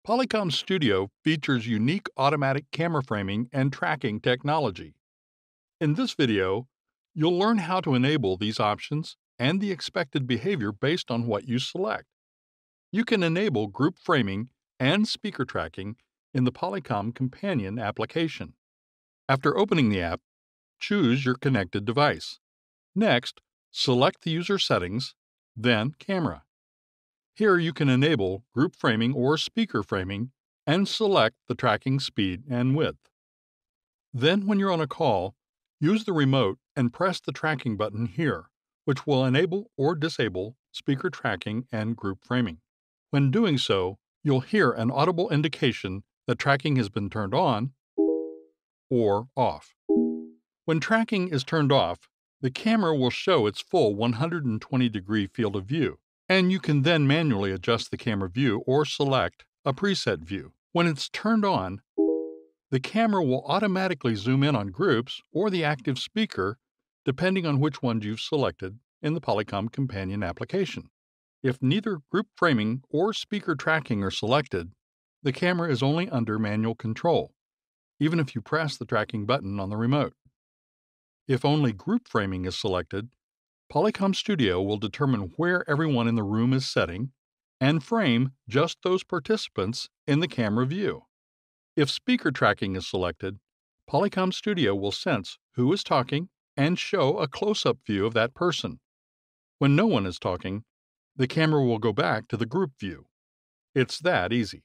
Polycom Studio features unique automatic camera framing and tracking technology. In this video, you'll learn how to enable these options and the expected behavior based on what you select. You can enable group framing and speaker tracking in the Polycom Companion application. After opening the app, choose your connected device. Next, select the user settings, then Camera. Here you can enable group framing or speaker framing and select the tracking speed and width. Then, when you're on a call, use the remote and press the tracking button here, which will enable or disable speaker tracking and group framing. When doing so, you'll hear an audible indication that tracking has been turned on or off. When tracking is turned off, the camera will show its full 120-degree field of view, and you can then manually adjust the camera view or select a preset view. When it's turned on, the camera will automatically zoom in on groups or the active speaker, depending on which ones you've selected in the Polycom Companion application. If neither group framing or speaker tracking are selected, the camera is only under manual control, even if you press the tracking button on the remote. If only group framing is selected, Polycom Studio will determine where everyone in the room is sitting and frame just those participants in the camera view. If speaker tracking is selected, Polycom Studio will sense who is talking and show a close-up view of that person. When no one is talking, the camera will go back to the group view. It's that easy.